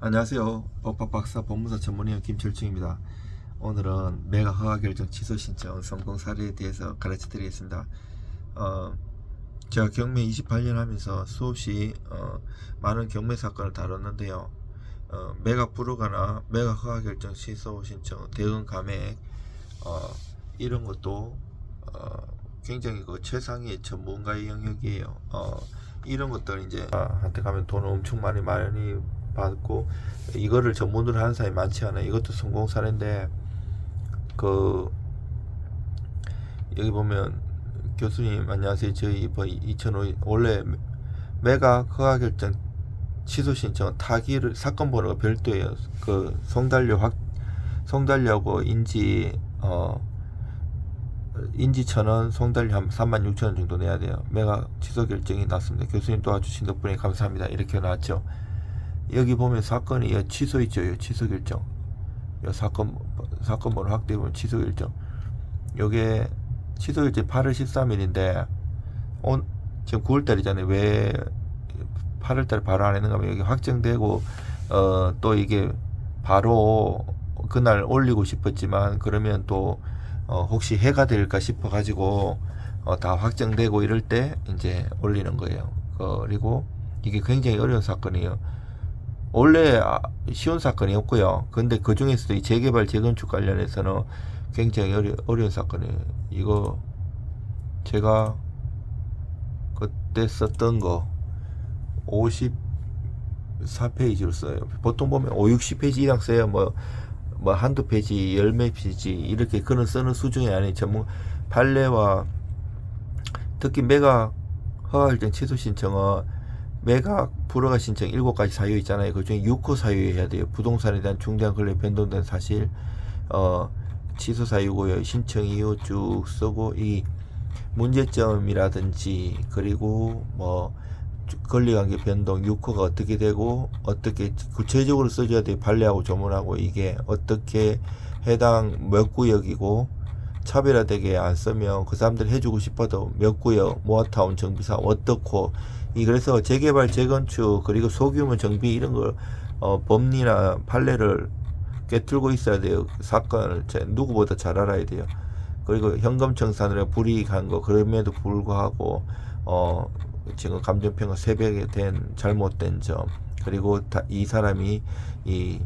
안녕하세요. 법학박사 법무사 전문의원 김철중입니다. 오늘은 매각 허가 결정 취소 신청 성공 사례에 대해서 가르쳐 드리겠습니다. 제가 경매 28년 하면서 수없이 많은 경매 사건을 다뤘는데요. 매각 불허가나 매각 허가 결정 취소 신청, 대응 감액 이런 것도 굉장히 최상위의 전문가의 영역이에요. 이런 것들 이제 한테 가면 돈 엄청 많이 받고 이거를 전문으로 하는 사람이 많지 않아요. 이것도 성공 사례인데 여기 보면 교수님 안녕하세요. 저희 이번 2005 원래 매각 허가 결정 취소 신청은 타기를 사건 번호가 별도예요. 송달료하고 인지 1,000원, 송달료 한 36,000원 정도 내야 돼요. 매각 취소 결정이 났습니다. 교수님 도와주신 덕분에 감사합니다. 이렇게 나왔죠. 여기 보면 사건이 취소 있죠. 취소 결정. 사건 번호 확대해보면 취소 결정. 요게 취소 결정이 8월 13일인데 지금 9월달이잖아요. 왜 8월달에 바로 안 했는가 하면 여기 확정되고 또 이게 바로 그날 올리고 싶었지만 그러면 또 혹시 해가 될까 싶어 가지고 다 확정되고 이럴 때 이제 올리는 거예요. 그리고 이게 굉장히 어려운 사건이에요. 원래 쉬운 사건이 없고요. 근데 그 중에서도 이 재개발 재건축 관련해서는 굉장히 어려운 사건이에요. 이거 제가 그때 썼던 거 54페이지로 써요. 보통 보면 5, 60페이지 이상 써요. 뭐 한두 페이지, 열 몇 페이지 이렇게 그런 쓰는 수준이 아닌 전문 판례와 특히 매각 허가 결정 취소 신청은 매각 불허가 신청 7가지 사유 있잖아요. 그 중에 6호 사유해야 돼요. 부동산에 대한 중대한 권리 변동된 사실 취소 사유고요. 신청 이유 쭉 쓰고 이 문제점이라든지 그리고 뭐 권리관계 변동 6호가 어떻게 되고 어떻게 구체적으로 써줘야 돼요. 판례하고 조문하고 이게 어떻게 해당 몇 구역이고 차별화되게 안 쓰면 그 사람들 해주고 싶어도 몇 구역 모아타운 정비사 어떻고 그래서 재개발 재건축 그리고 소규모 정비 이런 걸 법리나 판례를 꿰뚫고 있어야 돼요. 사건을 누구보다 잘 알아야 돼요. 그리고 현금 청산으로 불이익한 거 그럼에도 불구하고 지금 감정평가 새벽에 된 잘못된 점 그리고 이 사람이 이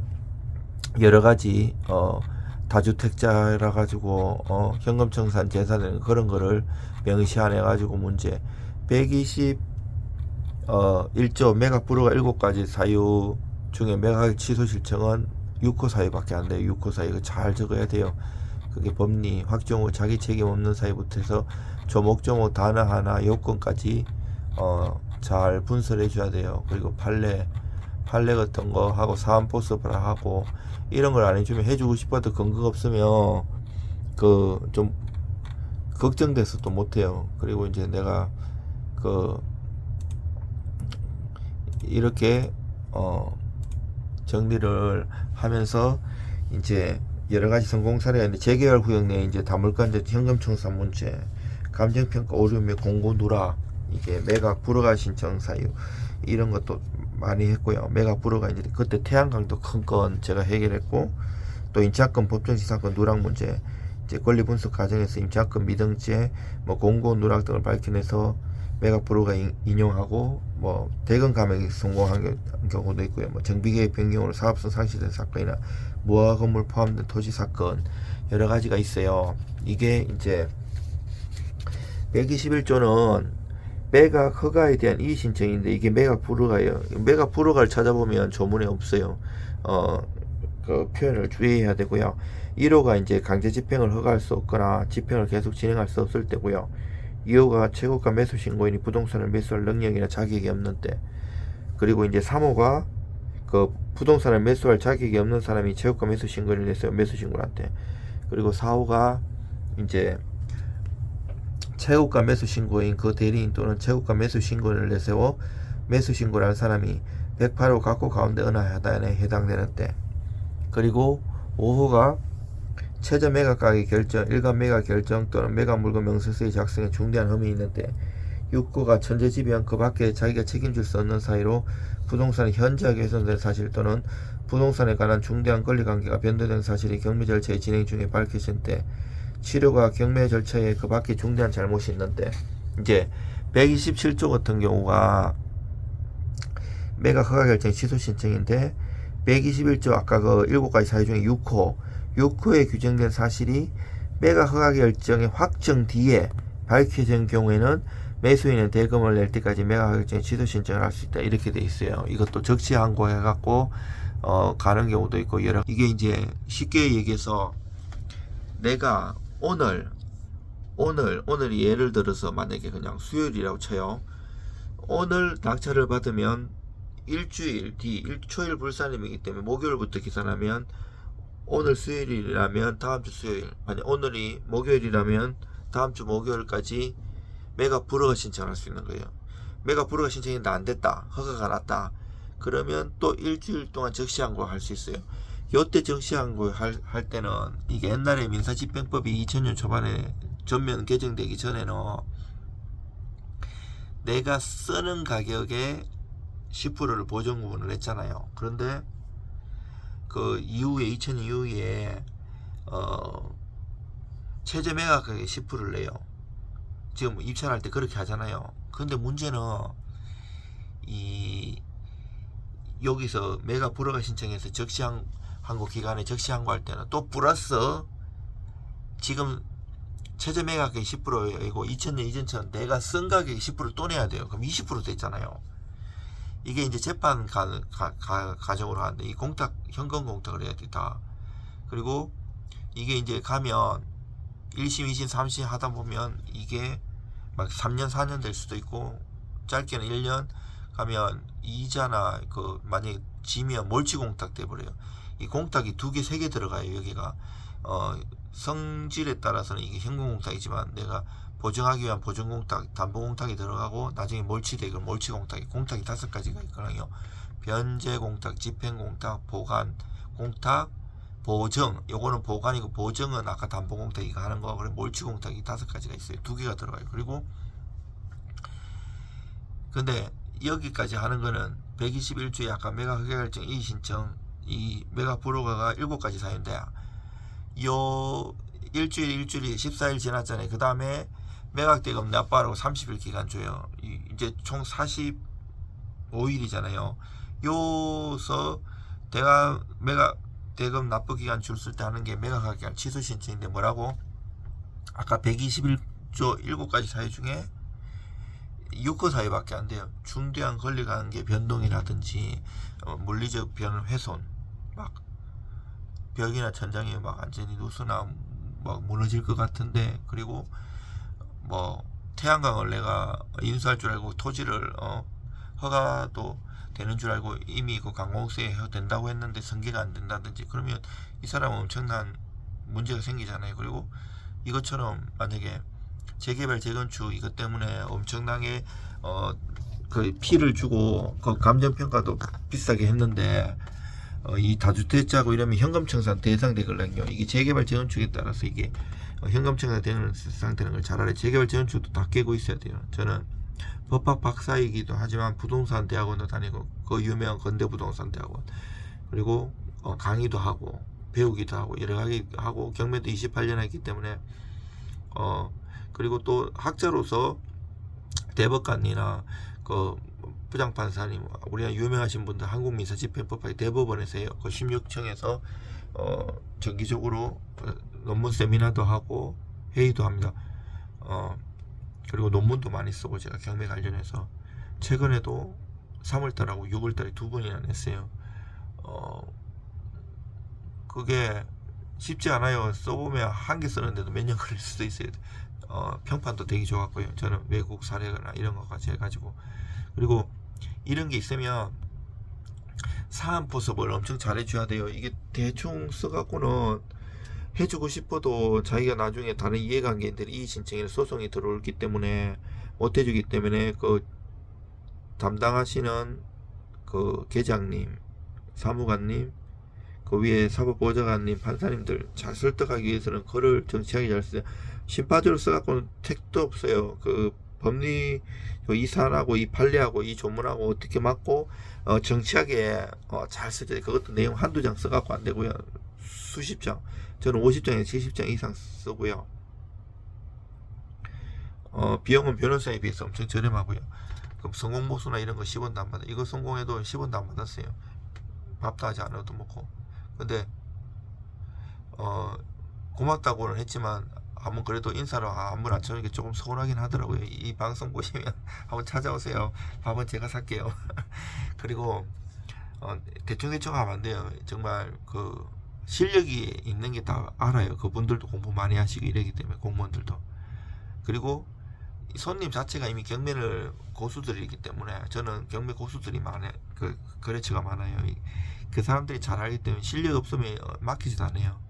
여러 가지 다주택자라 가지고 현금 청산 재산을 그런 거를 명시 안 해가지고 문제 121조 매각 불허가 7가지 사유 중에 매각 취소 신청은 6호 사유밖에 안 돼요. 6호 사유 잘 적어야 돼요. 그게 법리 확정 후 자기 책임 없는 사유부터 해서 조목조목 단어 하나 요건까지 잘 분석해 줘야 돼요. 그리고 판례 같은 거 하고 사안 보습을 하고 이런 걸 안 해주면 해주고 싶어도 근거가 없으면 좀 걱정돼서 또 못해요. 그리고 이제 내가 이렇게 정리를 하면서 이제 여러 가지 성공 사례가 있는데 재개발 구역 내에 이제 다물건제 현금 청산 문제, 감정평가 오류 및 공고 누락, 이게 매각 불허가 신청 사유 이런 것도 많이 했고요. 매각 불허가 이제 그때 태양광도 큰 건 제가 해결했고 또 임차권 법정시 사건 누락 문제 이제 권리 분석 과정에서 임차권 미등재 뭐 공고 누락 등을 밝혀내서 매각 불허가 인용하고 뭐 대금 감액이 성공한 경우도 있고요. 뭐 정비계획 변경으로 사업성 상실된 사건이나 무허가 건물 포함된 토지 사건 여러 가지가 있어요. 이게 이제 121조는 매각 허가에 대한 이의 신청인데 이게 매각 불허가예요. 매각 불허가를 찾아보면 조문에 없어요. 그 표현을 주의해야 되고요. 1호가 이제 강제 집행을 허가할 수 없거나 집행을 계속 진행할 수 없을 때고요. 2호가 최고가 매수 신고인이 부동산을 매수할 능력이나 자격이 없는 때. 그리고 이제 3호가 부동산을 매수할 자격이 없는 사람이 최고가 매수 신고를 냈어요. 매수 신고를 한 때. 그리고 4호가 이제 최고가 매수 신고인 그 대리인 또는 최고가 매수 신고를 내세워 매수 신고를 한 사람이 108호 각호 가운데 어느 하단에 해당되는 때. 그리고 5호가 최저 매각 가격 결정, 일간 매각 결정 또는 매각 물건 명세서의 작성에 중대한 흠이 있는 때. 6호가 천재지변 그 밖에 자기가 책임질 수 없는 사유로 부동산의 현저하게 훼손된 사실 또는 부동산에 관한 중대한 권리관계가 변동된 사실이 경매 절차의 진행 중에 밝혀진 때 치료가 경매 절차에 그 밖에 중대한 잘못이 있는데 이제 127조 같은 경우가 매각 허가 결정 취소 신청인데 121조 아까 그 7가지 사유 중에 6호에 규정된 사실이 매각 허가 결정의 확정 뒤에 밝혀진 경우에는 매수인은 대금을 낼 때까지 매각 허가 결정 취소 신청을 할 수 있다 이렇게 돼 있어요. 이것도 적시항고 해갖고 가는 경우도 있고 여러 이게 이제 쉽게 얘기해서 내가 오늘 예를 들어서 만약에 그냥 수요일이라고 쳐요. 오늘 낙찰을 받으면 일주일 뒤 초일 불산임이기 때문에 목요일부터 계산하면 오늘 수요일이라면 다음 주 수요일, 만약 오늘이 목요일이라면 다음 주 목요일까지 매각 불허가 신청할 수 있는 거예요. 매각 불허가 신청했는데 안 됐다, 허가가 났다, 그러면 또 일주일 동안 적시항고 할 수 있어요. 요때 적시항고 할 때는 이게 옛날에 민사집행법이 2000년 초반에 전면 개정되기 전에는 내가 쓰는 가격에 10%를 보증구분을 했잖아요. 그런데 그 이후에 2000년 이후에 최저 매각 가격에 10%를 내요. 지금 입찰할 때 그렇게 하잖아요. 근데 문제는 여기서 매각 불허가 신청해서 적시항고 기간에 적시항고 할 때는 또 플러스 지금 최저 매각 가격이 10%이고 2000년 이전처럼 내가 쓴 가격이 10% 또 내야 돼요. 그럼 20% 됐잖아요. 이게 이제 재판 과정으로 하는데 이 현금 공탁을 해야 돼 다. 그리고 이게 이제 가면 1심, 2심, 3심 하다 보면 이게 막 3년, 4년 될 수도 있고 짧게는 1년 가면 이자나 만약에 지면 몰치 공탁 돼 버려요. 이 공탁이 2개, 3개 들어가요. 여기가 성질에 따라서는 이게 현금 공탁이지만 내가 보증하기 위한 보증공탁, 담보공탁이 들어가고 나중에 몰치되고 몰치공탁이 5가지가 있거든요. 변제공탁, 집행공탁, 보관공탁, 보증. 요거는 보관이고 보증은 아까 담보공탁 이거 하는 거. 그리고 몰치공탁이 5가지가 있어요. 2개가 들어가요. 그리고 근데 여기까지 하는 거는 121조에 아까 매각 허가 결정 이의신청 이 매각 불허가가 7가지 사유인데 요 일주일이 14일 지났잖아요. 그 다음에 매각대금 납부하라고 30일 기간 줘요. 이제 총 45일이잖아요. 요서 매각 대금 납부 기간 줄쓸 때 하는 게 매각 기간 취소 신청인데 뭐라고? 아까 121조 7가지 사유 중에 6호 사유밖에 안 돼요. 중대한 권리관계 변동이라든지 물리적 변 훼손, 막 벽이나 천장이 막 완전히 누수나 막 무너질 것 같은데, 그리고 뭐 태양광을 내가 인수할 줄 알고 토지를 허가도 되는 줄 알고 이미 그 강공업소에 된다고 했는데 승계가 안 된다든지, 그러면 이 사람은 엄청난 문제가 생기잖아요. 그리고 이것처럼 만약에 재개발 재건축 이것 때문에 엄청나게 그 피를 주고 그 감정평가도 비싸게 했는데 이 다주택자고 이러면 현금청산 대상되거든요. 이게 재개발 재건축에 따라서 이게 현금청산 대상되는 걸 잘 알아요. 재개발 재건축도 다 깨고 있어야 돼요. 저는 법학 박사이기도 하지만 부동산 대학원도 다니고 그 유명한 건대부동산 대학원, 그리고 강의도 하고 배우기도 하고 여러 가지 하고 경매도 28년 했기 때문에 그리고 또 학자로서 대법관이나 그 부장판사님, 우리가 유명하신 분들 한국민사집행법학의 대법원에서요, 그 16층에서 정기적으로 논문 세미나도 하고 회의도 합니다. 그리고 논문도 많이 쓰고 제가 경매 관련해서 최근에도 3월달하고 6월달에 2번이나 냈어요. 그게 쉽지 않아요. 써보면 한 개 쓰는데도 몇 년 걸릴 수도 있어요. 평판도 되게 좋았고요. 저는 외국 사례나 이런 것까지 해가지고, 그리고 이런 게 있으면 사안 포섭을 엄청 잘해줘야 돼요. 이게 대충 써갖고는 해주고 싶어도 자기가 나중에 다른 이해관계인들이 이의 신청에 소송이 들어오기 때문에 못 해주기 때문에 그 담당하시는 그 계장님, 사무관님, 그 위에 사법보좌관님, 판사님들 잘 설득하기 위해서는 글을 정치하게 잘 써요. 심파주를 써갖고는 택도 없어요. 그 법리 이 사안하고 이 판례하고 이 조문하고 어떻게 맞고 정치하게 잘 써야 돼. 그것도 내용 한두 장 써갖고 안 되고요. 수십 장. 저는 50장에서 70장 이상 쓰고요. 비용은 변호사에 비해서 엄청 저렴하고요. 그럼 성공보수나 이런 거 10원도 안 받아. 이거 성공해도 10원도 안 받았어요. 밥도 하지 않아도 먹고. 근데 고맙다고는 했지만 한번 그래도 인사로 한번 안 쳐주는 게 조금 서운하긴 하더라고요. 이 방송 보시면 한번 찾아오세요. 밥은 제가 살게요. 그리고 대충 하면 안 돼요. 정말 그 실력이 있는 게 다 알아요. 그분들도 공부 많이 하시고 이러기 때문에 공무원들도. 그리고 손님 자체가 이미 경매를 고수들이기 때문에 저는 경매 고수들이 많아요. 그 거래처가 많아요. 그 사람들이 잘 알기 때문에 실력 없으면 맡기지도 않아요.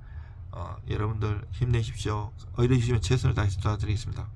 여러분들 힘내십시오. 의뢰 주시면 최선을 다해서 도와드리겠습니다.